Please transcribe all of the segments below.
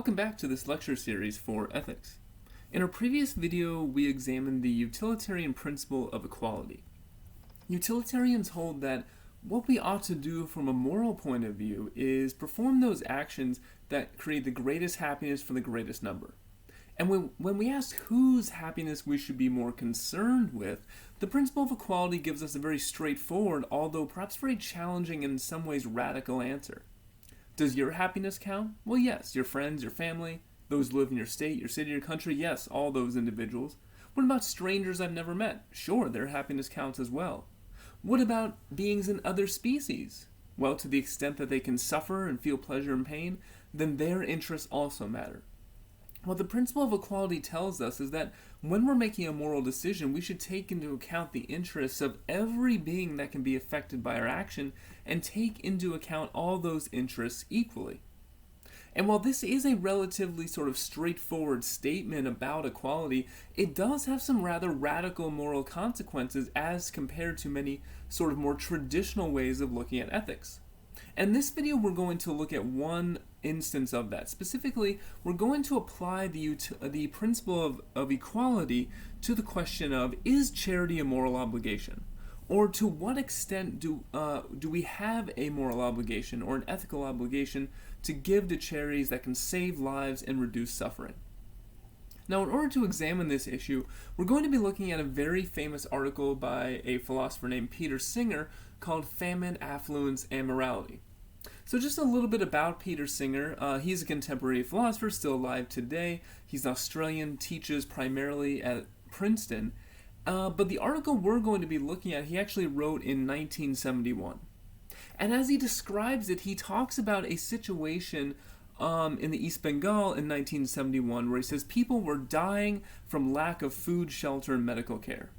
Welcome back to this lecture series for ethics. In our previous video, we examined the utilitarian principle of equality. Utilitarians hold that what we ought to do from a moral point of view is perform those actions that create the greatest happiness for the greatest number. And when we ask whose happiness we should be more concerned with, the principle of equality gives us a very straightforward, although perhaps very challenging and in some ways radical answer. Does your happiness count? Well, yes. Your friends, your family, those who live in your state, your city, your country, yes, all those individuals. What about strangers I've never met? Sure, their happiness counts as well. What about beings in other species? Well, to the extent that they can suffer and feel pleasure and pain, then their interests also matter. What the principle of equality tells us is that when we're making a moral decision, we should take into account the interests of every being that can be affected by our action and take into account all those interests equally. And while this is a relatively sort of straightforward statement about equality, it does have some rather radical moral consequences as compared to many sort of more traditional ways of looking at ethics. And in this video, we're going to look at one instance of that. Specifically, we're going to apply the principle of equality to the question of, is charity a moral obligation? Or to what extent do we have a moral obligation or an ethical obligation to give to charities that can save lives and reduce suffering? Now, in order to examine this issue, we're going to be looking at a very famous article by a philosopher named Peter Singer called Famine, Affluence, and Morality. So just a little bit about Peter Singer. He's a contemporary philosopher, still alive today. He's Australian, teaches primarily at Princeton. But the article we're going to be looking at, he actually wrote in 1971. And as he describes it, he talks about a situation in the East Bengal in 1971 where he says people were dying from lack of food, shelter, and medical care.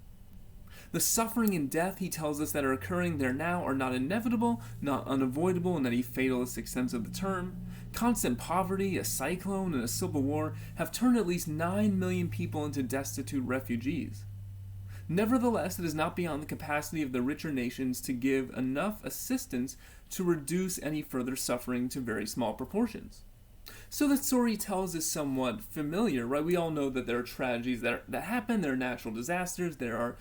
The suffering and death, he tells us, that are occurring there now are not inevitable, not unavoidable in any fatalistic sense of the term. Constant poverty, a cyclone, and a civil war have turned at least 9 million people into destitute refugees. Nevertheless, it is not beyond the capacity of the richer nations to give enough assistance to reduce any further suffering to very small proportions. So the story tells is somewhat familiar, right? We all know that there are tragedies that happen, there are natural disasters, there are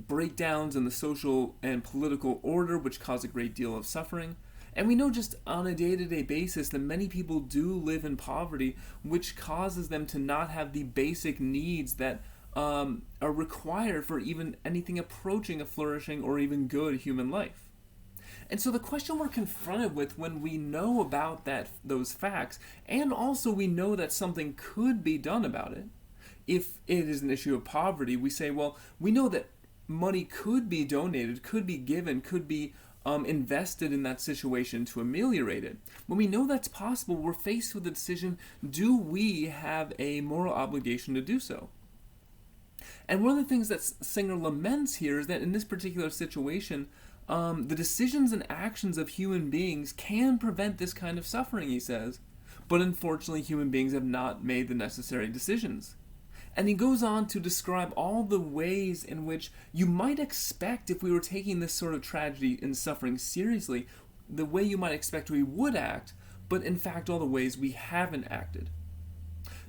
breakdowns in the social and political order which cause a great deal of suffering. And we know just on a day-to-day basis that many people do live in poverty, which causes them to not have the basic needs that are required for even anything approaching a flourishing or even good human life. And so the question we're confronted with when we know about those facts, and also we know that something could be done about it, if it is an issue of poverty, we say, well, we know that money could be donated, could be given, could be invested in that situation to ameliorate it. When we know that's possible, we're faced with the decision, do we have a moral obligation to do so? And one of the things that Singer laments here is that in this particular situation, the decisions and actions of human beings can prevent this kind of suffering, he says, but unfortunately human beings have not made the necessary decisions. And he goes on to describe all the ways in which you might expect, if we were taking this sort of tragedy and suffering seriously, the way you might expect we would act, but in fact all the ways we haven't acted.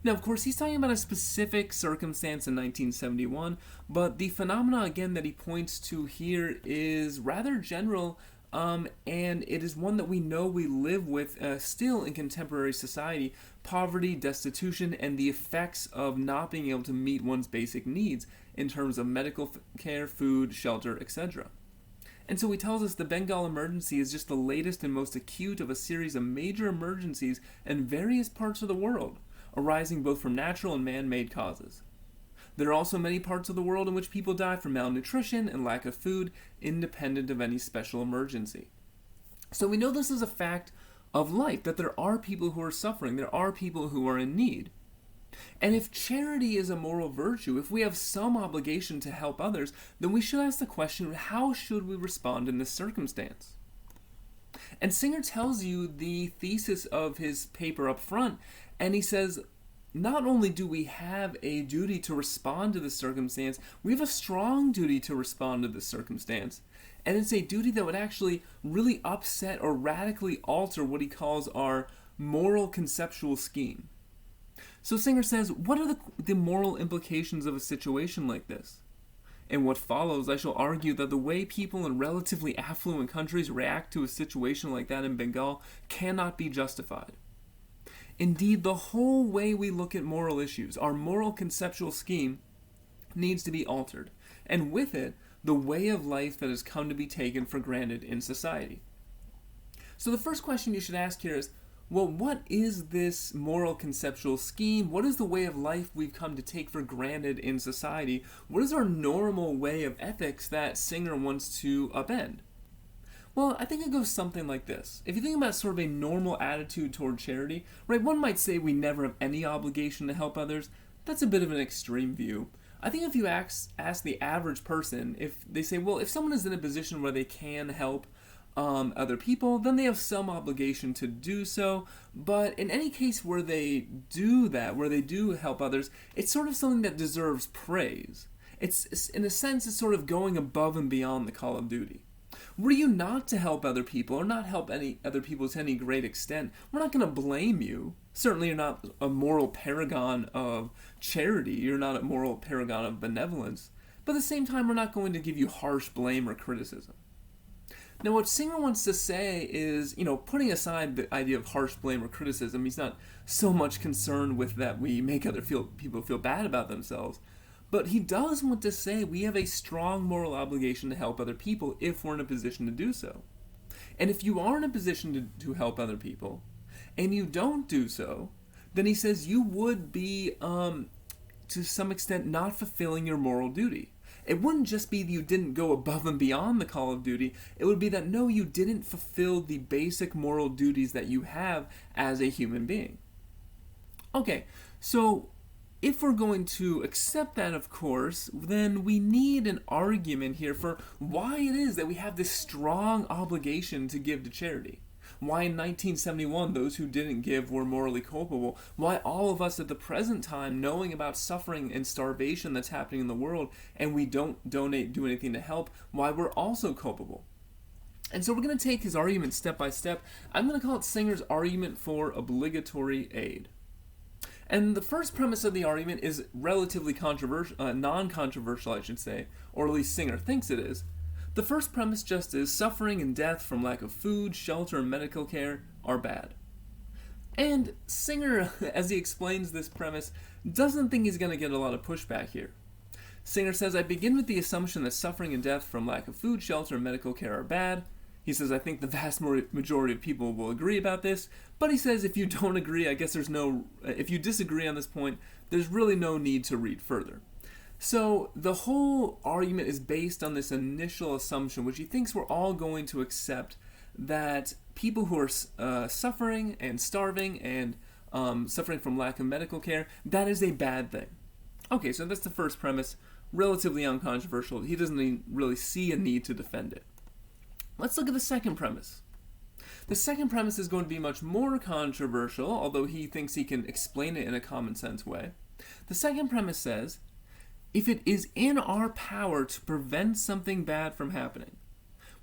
Now, of course, he's talking about a specific circumstance in 1971, but the phenomena, again, that he points to here is rather general, and it is one that we know we live with still in contemporary society: poverty, destitution, and the effects of not being able to meet one's basic needs in terms of medical care, food, shelter, etc. And so he tells us the Bengal emergency is just the latest and most acute of a series of major emergencies in various parts of the world, arising both from natural and man-made causes. There are also many parts of the world in which people die from malnutrition and lack of food, independent of any special emergency. So we know this is a fact of life, that there are people who are suffering, there are people who are in need. And if charity is a moral virtue, if we have some obligation to help others, then we should ask the question, how should we respond in this circumstance? And Singer tells you the thesis of his paper up front, and he says, not only do we have a duty to respond to this circumstance, we have a strong duty to respond to this circumstance. And it's a duty that would actually really upset or radically alter what he calls our moral conceptual scheme. So Singer says, what are the moral implications of a situation like this? In what follows, I shall argue that the way people in relatively affluent countries react to a situation like that in Bengal cannot be justified. Indeed, the whole way we look at moral issues, our moral conceptual scheme, needs to be altered, and with it, the way of life that has come to be taken for granted in society. So the first question you should ask here is, well, what is this moral conceptual scheme? What is the way of life we've come to take for granted in society? What is our normal way of ethics that Singer wants to upend? Well, I think it goes something like this. If you think about sort of a normal attitude toward charity, right, one might say we never have any obligation to help others. That's a bit of an extreme view. I think if you ask the average person, if they say, well, if someone is in a position where they can help other people, then they have some obligation to do so. But in any case where they do that, where they do help others, it's sort of something that deserves praise. It's in a sense, it's sort of going above and beyond the call of duty. Were you not to help other people, or not help any other people to any great extent, we're not going to blame you. Certainly you're not a moral paragon of charity, you're not a moral paragon of benevolence, but at the same time we're not going to give you harsh blame or criticism. Now what Singer wants to say is, putting aside the idea of harsh blame or criticism, he's not so much concerned with that we make other people feel bad about themselves, but he does want to say we have a strong moral obligation to help other people if we're in a position to do so. And if you are in a position to help other people, and you don't do so, then he says you would be, to some extent, not fulfilling your moral duty. It wouldn't just be that you didn't go above and beyond the call of duty, it would be that no, you didn't fulfill the basic moral duties that you have as a human being. Okay, so if we're going to accept that, of course, then we need an argument here for why it is that we have this strong obligation to give to charity. Why in 1971 those who didn't give were morally culpable. Why all of us at the present time, knowing about suffering and starvation that's happening in the world, and we don't do anything to help, why we're also culpable. And so we're going to take his argument step by step. I'm going to call it Singer's argument for obligatory aid. And the first premise of the argument is relatively non-controversial, I should say, or at least Singer thinks it is. The first premise just is suffering and death from lack of food, shelter, and medical care are bad. And Singer, as he explains this premise, doesn't think he's going to get a lot of pushback here. Singer says, I begin with the assumption that suffering and death from lack of food, shelter, and medical care are bad. He says, I think the vast majority of people will agree about this, but he says if you don't agree, I guess if you disagree on this point, there's really no need to read further. So the whole argument is based on this initial assumption, which he thinks we're all going to accept, that people who are suffering and starving and suffering from lack of medical care, that is a bad thing. Okay, so that's the first premise, relatively uncontroversial. He doesn't really see a need to defend it. Let's look at the second premise. The second premise is going to be much more controversial, although he thinks he can explain it in a common sense way. The second premise says, if it is in our power to prevent something bad from happening,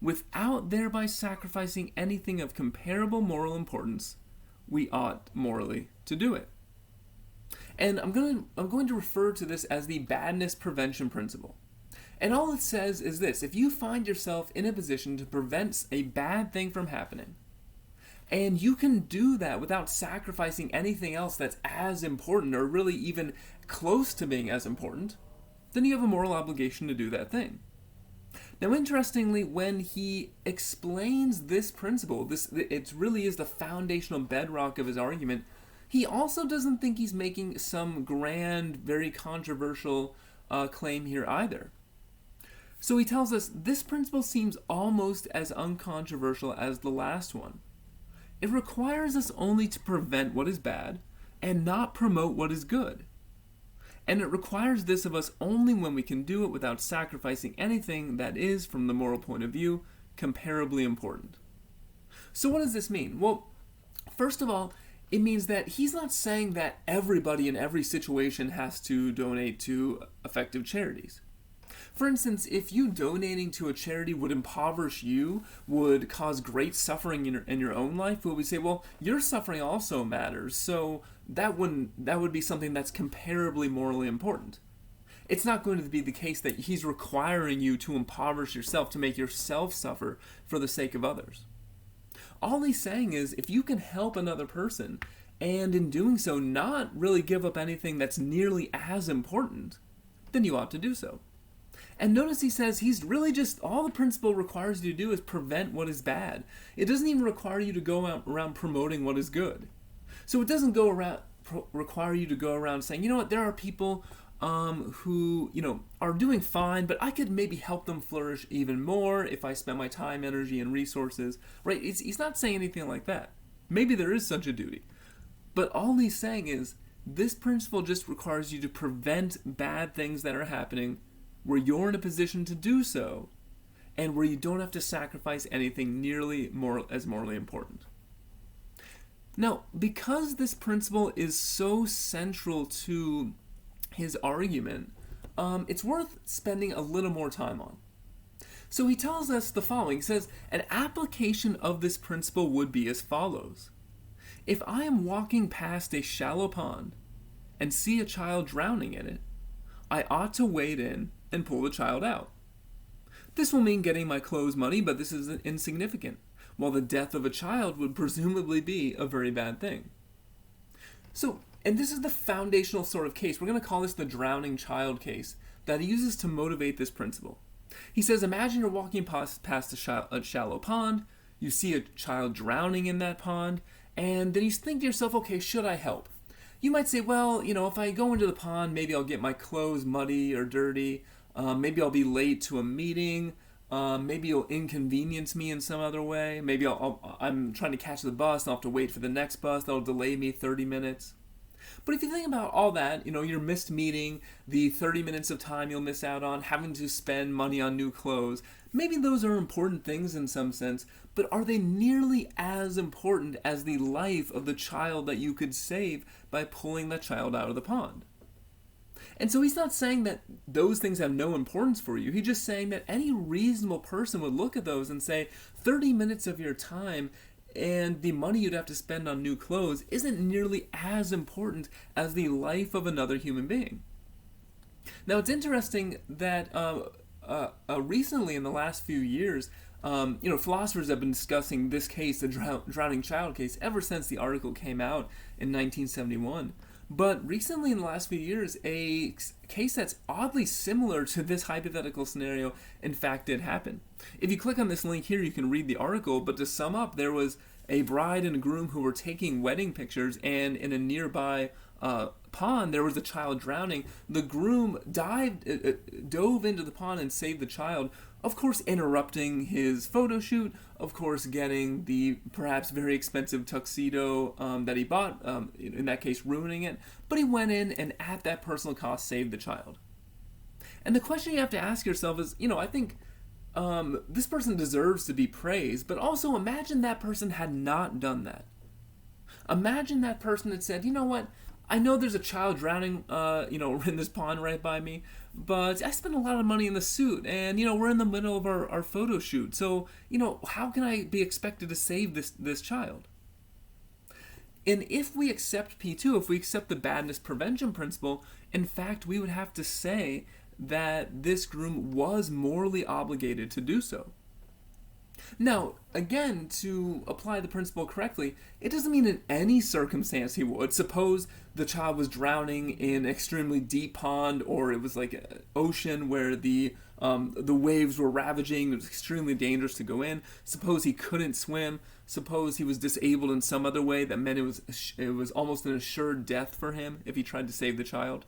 without thereby sacrificing anything of comparable moral importance, we ought morally to do it. And I'm going to refer to this as the badness prevention principle. And all it says is this: if you find yourself in a position to prevent a bad thing from happening, and you can do that without sacrificing anything else that's as important or really even close to being as important, then you have a moral obligation to do that thing. Now, interestingly, when he explains this principle, it really is the foundational bedrock of his argument, he also doesn't think he's making some grand, very controversial claim here either. So he tells us this principle seems almost as uncontroversial as the last one. It requires us only to prevent what is bad and not promote what is good. And it requires this of us only when we can do it without sacrificing anything that is, from the moral point of view, comparably important. So what does this mean? Well, first of all, it means that he's not saying that everybody in every situation has to donate to effective charities. For instance, if you donating to a charity would impoverish you, would cause great suffering in your own life, we would say, well, your suffering also matters, so that would be something that's comparably morally important. It's not going to be the case that he's requiring you to impoverish yourself, to make yourself suffer for the sake of others. All he's saying is, if you can help another person, and in doing so not really give up anything that's nearly as important, then you ought to do so. And notice he says he's really just, all the principle requires you to do is prevent what is bad. It doesn't even require you to go around promoting what is good. So it doesn't require you to go around saying, you know what, there are people who, are doing fine, but I could maybe help them flourish even more if I spend my time, energy, and resources, right? He's not saying anything like that. Maybe there is such a duty. But all he's saying is, this principle just requires you to prevent bad things that are happening where you're in a position to do so, and where you don't have to sacrifice anything nearly as morally important. Now, because this principle is so central to his argument, it's worth spending a little more time on. So he tells us the following. He says, an application of this principle would be as follows. If I am walking past a shallow pond and see a child drowning in it, I ought to wade in and pull the child out. This will mean getting my clothes muddy, but this is insignificant, while the death of a child would presumably be a very bad thing. So, and this is the foundational sort of case. We're going to call this the drowning child case that he uses to motivate this principle. He says, imagine you're walking past a shallow pond, you see a child drowning in that pond, and then you think to yourself, okay, should I help? You might say, well, if I go into the pond, maybe I'll get my clothes muddy or dirty. Maybe I'll be late to a meeting. Maybe you'll inconvenience me in some other way. Maybe I'm trying to catch the bus and I'll have to wait for the next bus. That'll delay me 30 minutes. But if you think about all that, your missed meeting, the 30 minutes of time you'll miss out on, having to spend money on new clothes, maybe those are important things in some sense, but are they nearly as important as the life of the child that you could save by pulling that child out of the pond? And so he's not saying that those things have no importance for you. He's just saying that any reasonable person would look at those and say 30 minutes of your time and the money you'd have to spend on new clothes isn't nearly as important as the life of another human being. Now, it's interesting that recently, in the last few years, philosophers have been discussing this case, the drowning child case, ever since the article came out in 1971. But recently, in the last few years, a case that's oddly similar to this hypothetical scenario, in fact, did happen. If you click on this link here, you can read the article, but to sum up, there was a bride and a groom who were taking wedding pictures, and in a nearby pond, there was a child drowning. The groom dove into the pond and saved the child, of course interrupting his photo shoot, of course getting the perhaps very expensive tuxedo that he bought, in that case ruining it, but he went in and at that personal cost saved the child. And the question you have to ask yourself is, I think this person deserves to be praised, but also imagine that person had not done that. Imagine that person had said, you know what, I know there's a child drowning, in this pond right by me, but I spent a lot of money in the suit, and, we're in the middle of our photo shoot, so, how can I be expected to save this child? And if we accept P2, if we accept the badness prevention principle, in fact, we would have to say that this groom was morally obligated to do so. Now, again, to apply the principle correctly, it doesn't mean in any circumstance he would. Suppose the child was drowning in an extremely deep pond, or it was like an ocean where the waves were ravaging, it was extremely dangerous to go in. Suppose he couldn't swim. Suppose he was disabled in some other way that meant it was almost an assured death for him if he tried to save the child.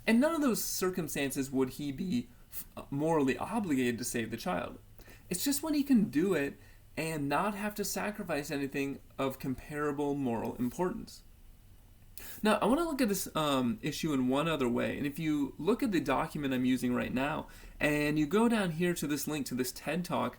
In none of those circumstances would he be morally obligated to save the child. It's just when he can do it and not have to sacrifice anything of comparable moral importance. Now, I want to look at this issue in one other way. And if you look at the document I'm using right now, and you go down here to this link to this TED Talk,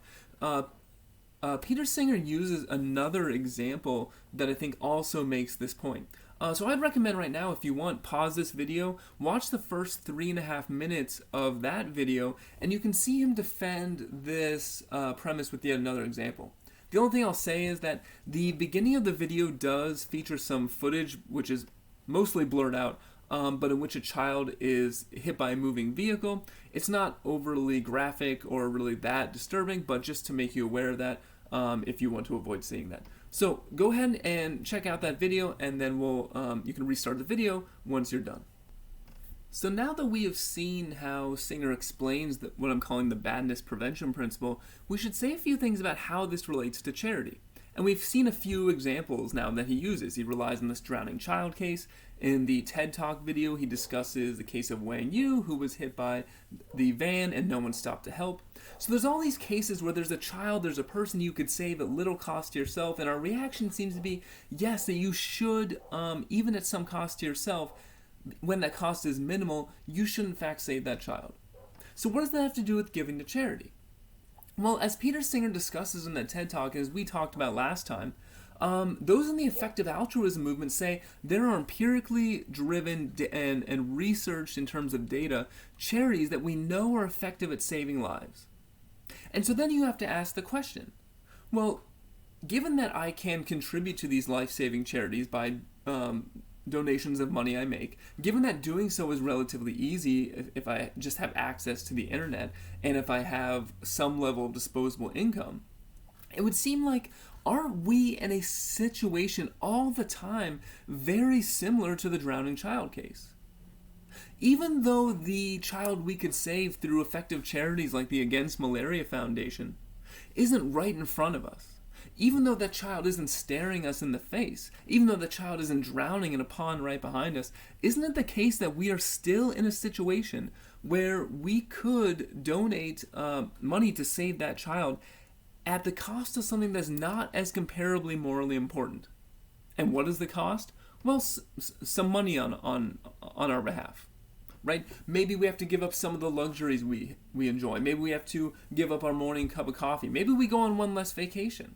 Peter Singer uses another example that I think also makes this point. So I'd recommend right now, if you want, pause this video, watch the first 3.5 minutes of that video, and you can see him defend this premise with yet another example. The only thing I'll say is that the beginning of the video does feature some footage, which is mostly blurred out, but in which a child is hit by a moving vehicle. It's not overly graphic or really that disturbing, but just to make you aware of that if you want to avoid seeing that. So go ahead and check out that video, and then you can restart the video once you're done. So now that we have seen how Singer explains what I'm calling the badness prevention principle, we should say a few things about how this relates to charity. And we've seen a few examples now that he uses. He relies on this drowning child case. In the TED Talk video, he discusses the case of Wang Yu, who was hit by the van and no one stopped to help. So there's all these cases where there's a child, there's a person you could save at little cost to yourself, and our reaction seems to be, yes, that you should, even at some cost to yourself, when that cost is minimal, you should in fact save that child. So what does that have to do with giving to charity? Well, as Peter Singer discusses in that TED Talk, as we talked about last time, those in the effective altruism movement say there are empirically driven and researched in terms of data charities that we know are effective at saving lives. And so then you have to ask the question, well, given that I can contribute to these life-saving charities by donations of money I make, given that doing so is relatively easy if I just have access to the internet and if I have some level of disposable income, it would seem like, aren't we in a situation all the time very similar to the drowning child case? Even though the child we could save through effective charities like the Against Malaria Foundation isn't right in front of us, even though that child isn't staring us in the face, even though the child isn't drowning in a pond right behind us, isn't it the case that we are still in a situation where we could donate money to save that child at the cost of something that's not as comparably morally important? And what is the cost? Well, some money on our behalf, right? Maybe we have to give up some of the luxuries we enjoy. Maybe we have to give up our morning cup of coffee. Maybe we go on one less vacation.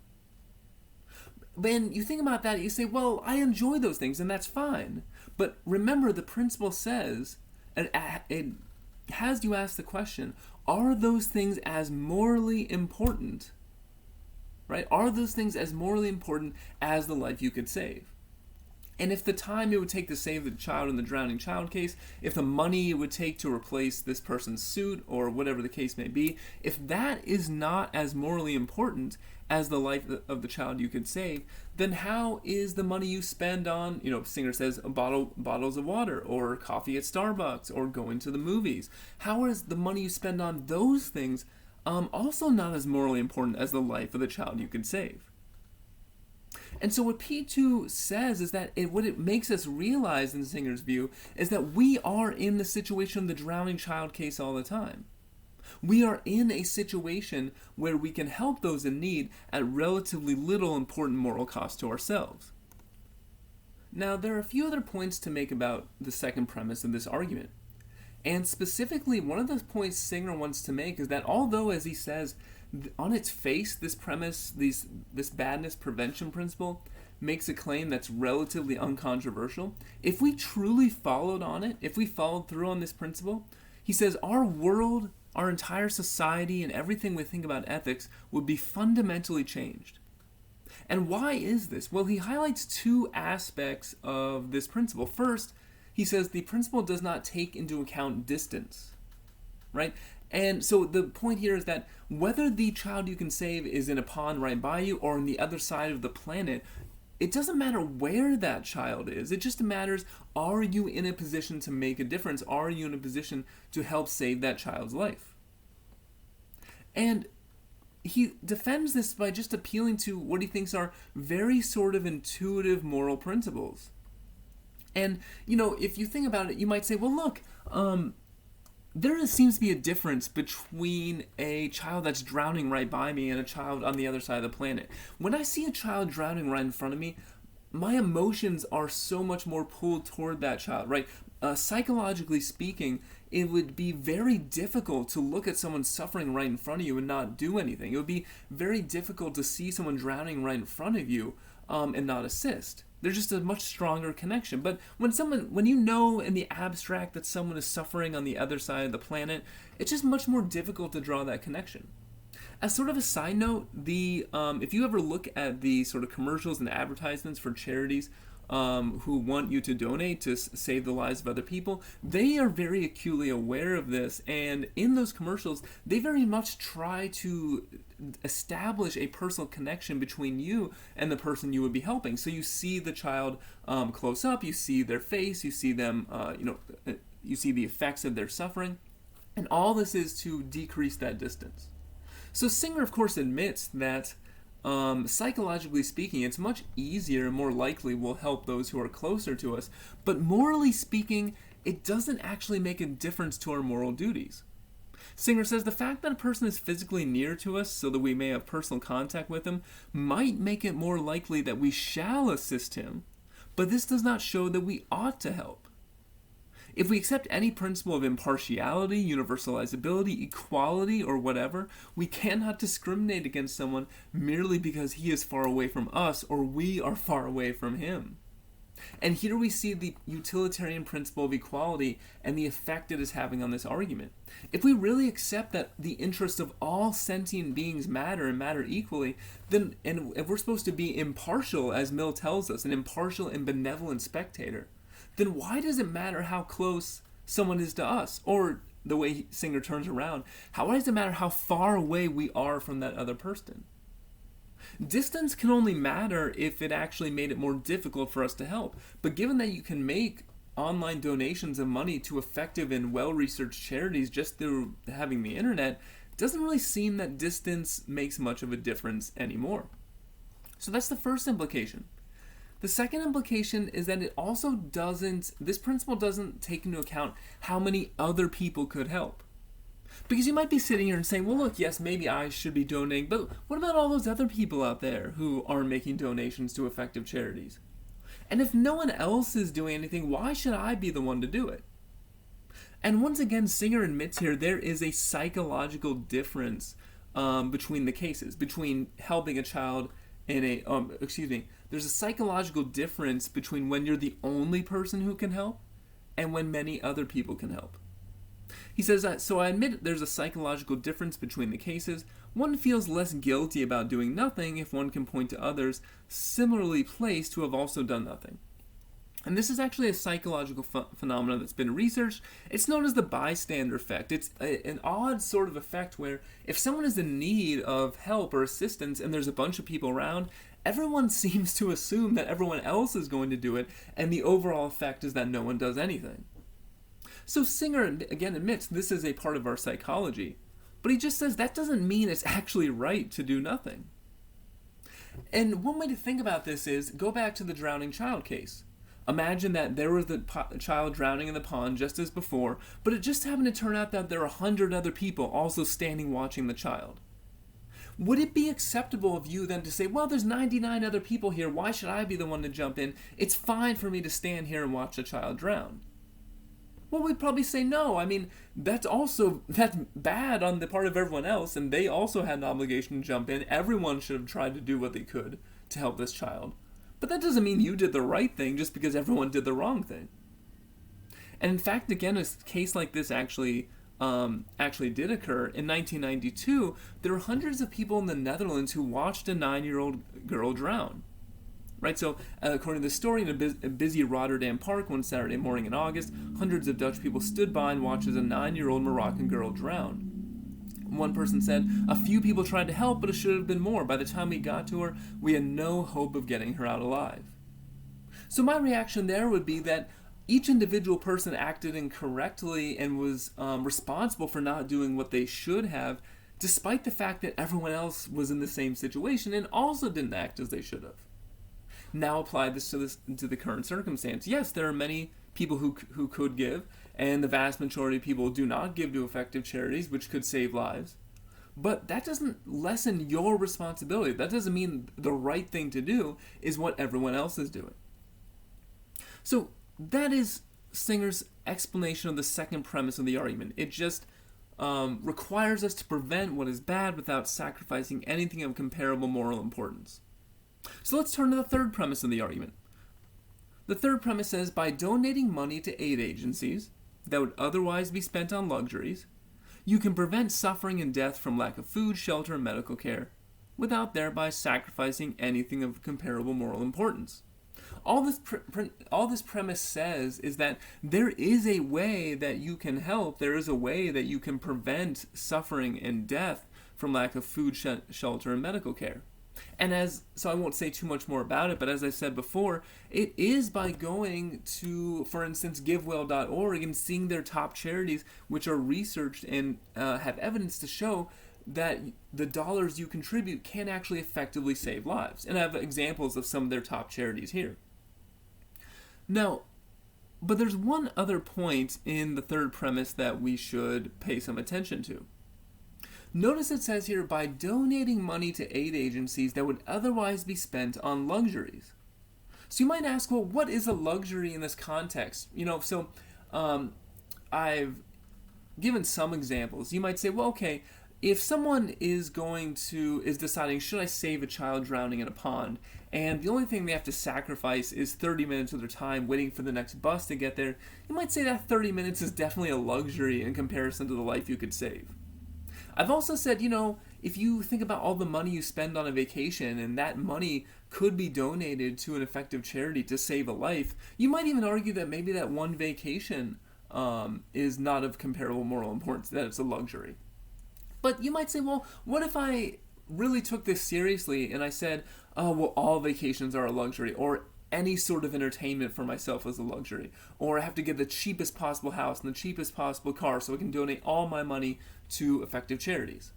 When you think about that, you say, well, I enjoy those things, and that's fine. But remember, the principle says, and it has you ask the question, are those things as morally important, right? Are those things as morally important as the life you could save? And if the time it would take to save the child in the drowning child case, if the money it would take to replace this person's suit or whatever the case may be, if that is not as morally important as the life of the child you could save, then how is the money you spend on, Singer says, bottles of water or coffee at Starbucks or going to the movies, how is the money you spend on those things also not as morally important as the life of the child you could save? And so what P2 says is that what it makes us realize in Singer's view is that we are in the situation of the drowning child case all the time. We are in a situation where we can help those in need at relatively little important moral cost to ourselves. Now, there are a few other points to make about the second premise of this argument. And specifically, one of the points Singer wants to make is that although, as he says, on its face, this premise, this badness prevention principle, makes a claim that's relatively uncontroversial, if we truly followed on it, if we followed through on this principle, he says our world, our entire society, and everything we think about ethics would be fundamentally changed. And why is this? Well, he highlights two aspects of this principle. First, he says the principle does not take into account distance, right? And so the point here is that whether the child you can save is in a pond right by you or on the other side of the planet, it doesn't matter where that child is. It just matters, are you in a position to make a difference? Are you in a position to help save that child's life? And he defends this by just appealing to what he thinks are very sort of intuitive moral principles. And, if you think about it, you might say, well, look, there seems to be a difference between a child that's drowning right by me and a child on the other side of the planet. When I see a child drowning right in front of me, my emotions are so much more pulled toward that child, right? Psychologically speaking, it would be very difficult to look at someone suffering right in front of you and not do anything. It would be very difficult to see someone drowning right in front of you and not assist. There's just a much stronger connection. But when you know in the abstract that someone is suffering on the other side of the planet, it's just much more difficult to draw that connection. As sort of a side note, if you ever look at the sort of commercials and advertisements for charities who want you to donate to save the lives of other people, they are very acutely aware of this, and in those commercials, they very much try to establish a personal connection between you and the person you would be helping. So you see the child close up, you see their face, you see them, you see the effects of their suffering, and all this is to decrease that distance. So Singer, of course, admits that psychologically speaking, it's much easier and more likely will help those who are closer to us, but morally speaking, it doesn't actually make a difference to our moral duties. Singer says the fact that a person is physically near to us so that we may have personal contact with him might make it more likely that we shall assist him, but this does not show that we ought to help. If we accept any principle of impartiality, universalizability, equality, or whatever, we cannot discriminate against someone merely because he is far away from us or we are far away from him. And here we see the utilitarian principle of equality and the effect it is having on this argument. If we really accept that the interests of all sentient beings matter and matter equally, then, and if we're supposed to be impartial, as Mill tells us, an impartial and benevolent spectator, then why does it matter how close someone is to us? Or, the way Singer turns around, why does it matter how far away we are from that other person? Distance can only matter if it actually made it more difficult for us to help. But given that you can make online donations of money to effective and well-researched charities just through having the internet, it doesn't really seem that distance makes much of a difference anymore. So that's the first implication. The second implication is that this principle doesn't take into account how many other people could help. Because you might be sitting here and saying, well, look, yes, maybe I should be donating, but what about all those other people out there who aren't making donations to effective charities? And if no one else is doing anything, why should I be the one to do it? And once again, Singer admits here there is a psychological difference between the cases, between helping a child there's a psychological difference between when you're the only person who can help and when many other people can help. He says, so I admit there's a psychological difference between the cases. One feels less guilty about doing nothing if one can point to others similarly placed who have also done nothing. And this is actually a psychological phenomenon that's been researched. It's known as the Bystander Effect. It's an odd sort of effect where if someone is in need of help or assistance and there's a bunch of people around, everyone seems to assume that everyone else is going to do it, and the overall effect is that no one does anything. So Singer, again, admits this is a part of our psychology, but he just says that doesn't mean it's actually right to do nothing. And one way to think about this is, go back to the drowning child case. Imagine that there was the child drowning in the pond just as before, but it just happened to turn out that there are 100 other people also standing watching the child. Would it be acceptable of you then to say, well, there's 99 other people here, why should I be the one to jump in? It's fine for me to stand here and watch the child drown. Well, we'd probably say no. I mean, that's bad on the part of everyone else, and they also had an obligation to jump in. Everyone should have tried to do what they could to help this child. But that doesn't mean you did the right thing just because everyone did the wrong thing. And in fact, again, a case like this actually did occur. In 1992, there were hundreds of people in the Netherlands who watched a 9-year-old girl drown. Right, so according to the story, in a busy Rotterdam park one Saturday morning in August, hundreds of Dutch people stood by and watched as a 9-year-old Moroccan girl drowned. One person said, a few people tried to help, but it should have been more. By the time we got to her, we had no hope of getting her out alive. So my reaction there would be that each individual person acted incorrectly and was responsible for not doing what they should have, despite the fact that everyone else was in the same situation and also didn't act as they should have. Now apply this to the current circumstance. Yes, there are many people who could give, and the vast majority of people do not give to effective charities, which could save lives. But that doesn't lessen your responsibility. That doesn't mean the right thing to do is what everyone else is doing. So that is Singer's explanation of the second premise of the argument. It just requires us to prevent what is bad without sacrificing anything of comparable moral importance. So let's turn to the third premise of the argument. The third premise says, by donating money to aid agencies that would otherwise be spent on luxuries, you can prevent suffering and death from lack of food, shelter, and medical care, without thereby sacrificing anything of comparable moral importance. All this premise says is that there is a way that you can help, there is a way that you can prevent suffering and death from lack of food, shelter, and medical care. And so I won't say too much more about it, but as I said before, it is by going to, for instance, GiveWell.org and seeing their top charities, which are researched and have evidence to show that the dollars you contribute can actually effectively save lives. And I have examples of some of their top charities here. Now, but there's one other point in the third premise that we should pay some attention to. Notice it says here, by donating money to aid agencies that would otherwise be spent on luxuries. So you might ask, well, what is a luxury in this context? I've given some examples. You might say, well, okay, if someone is deciding, should I save a child drowning in a pond, and the only thing they have to sacrifice is 30 minutes of their time waiting for the next bus to get there, you might say that 30 minutes is definitely a luxury in comparison to the life you could save. I've also said, if you think about all the money you spend on a vacation and that money could be donated to an effective charity to save a life, you might even argue that maybe that one vacation is not of comparable moral importance, that it's a luxury. But you might say, well, what if I really took this seriously and I said, oh, well, all vacations are a luxury, or any sort of entertainment for myself is a luxury, or I have to get the cheapest possible house and the cheapest possible car so I can donate all my money to effective charities.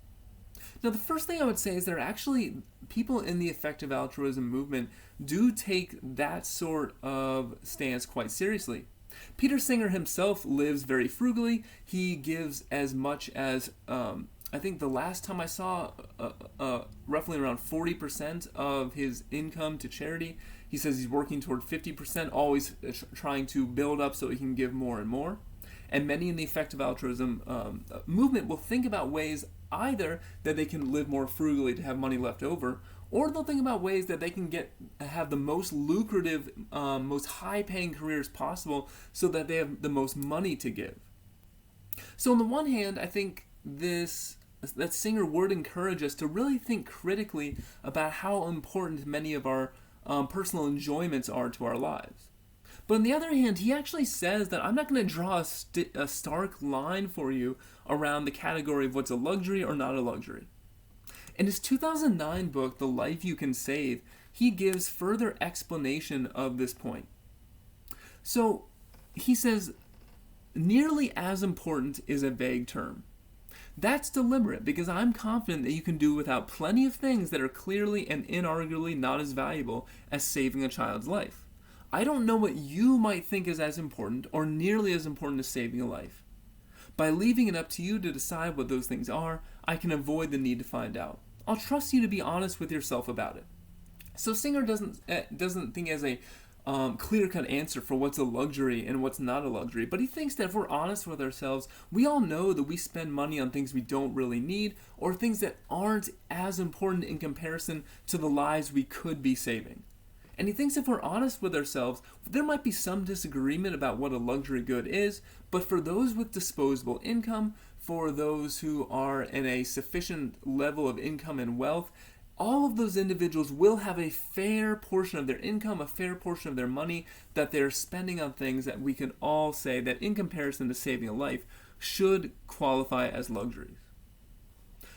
Now, the first thing I would say is there are actually people in the effective altruism movement do take that sort of stance quite seriously. Peter Singer himself lives very frugally. He gives as much as, I think the last time I saw, roughly around 40% of his income to charity. He says he's working toward 50%, always trying to build up so he can give more and more. And many in the effective altruism movement will think about ways either that they can live more frugally to have money left over, or they'll think about ways that they can have the most lucrative, most high-paying careers possible so that they have the most money to give. So on the one hand, I think that Singer would encourage us to really think critically about how important many of our personal enjoyments are to our lives. But on the other hand, he actually says that I'm not going to draw a stark line for you around the category of what's a luxury or not a luxury. In his 2009 book, The Life You Can Save, he gives further explanation of this point. So he says, nearly as important is a vague term. That's deliberate because I'm confident that you can do without plenty of things that are clearly and inarguably not as valuable as saving a child's life. I don't know what you might think is as important or nearly as important as saving a life. By leaving it up to you to decide what those things are, I can avoid the need to find out. I'll trust you to be honest with yourself about it. So Singer doesn't think as a clear-cut answer for what's a luxury and what's not a luxury, but he thinks that if we're honest with ourselves, we all know that we spend money on things we don't really need or things that aren't as important in comparison to the lives we could be saving. And he thinks if we're honest with ourselves, there might be some disagreement about what a luxury good is, but for those with disposable income, for those who are in a sufficient level of income and wealth, all of those individuals will have a fair portion of their income, a fair portion of their money that they're spending on things that we can all say that in comparison to saving a life should qualify as luxuries.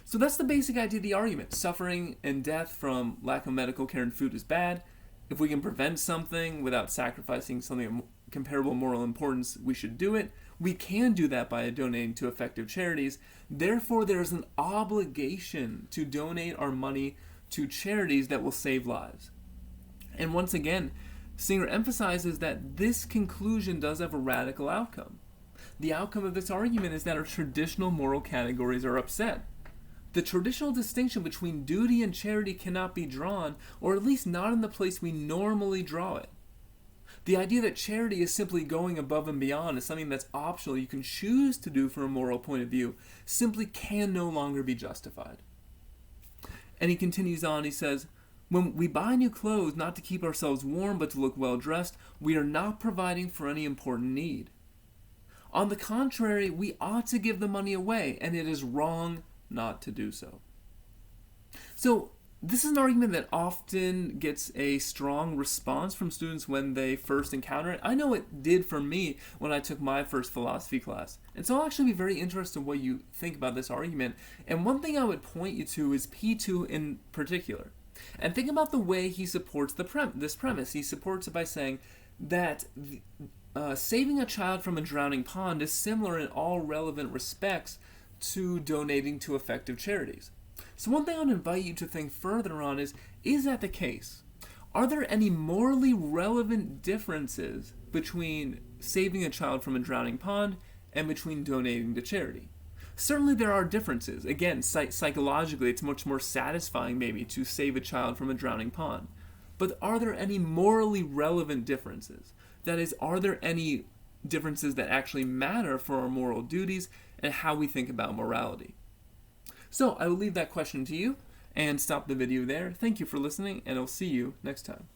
So that's the basic idea of the argument. Suffering and death from lack of medical care and food is bad. If we can prevent something without sacrificing something of comparable moral importance, we should do it. We can do that by donating to effective charities. Therefore, there is an obligation to donate our money to charities that will save lives. And once again, Singer emphasizes that this conclusion does have a radical outcome. The outcome of this argument is that our traditional moral categories are upset. The traditional distinction between duty and charity cannot be drawn, or at least not in the place we normally draw it. The idea that charity is simply going above and beyond is something that's optional, you can choose to do from a moral point of view, simply can no longer be justified. And he continues on, he says, When we buy new clothes not to keep ourselves warm but to look well dressed, we are not providing for any important need. On the contrary, we ought to give the money away, and it is wrong not to do so. So, this is an argument that often gets a strong response from students when they first encounter it. I know it did for me when I took my first philosophy class. And so I'll actually be very interested in what you think about this argument. And one thing I would point you to is P2 in particular. And think about the way he supports this premise. He supports it by saying that saving a child from a drowning pond is similar in all relevant respects to donating to effective charities. So one thing I would invite you to think further on is that the case? Are there any morally relevant differences between saving a child from a drowning pond and between donating to charity? Certainly there are differences. Again, psychologically, it's much more satisfying maybe to save a child from a drowning pond. But are there any morally relevant differences? That is, are there any differences that actually matter for our moral duties and how we think about morality? So I will leave that question to you and stop the video there. Thank you for listening, and I'll see you next time.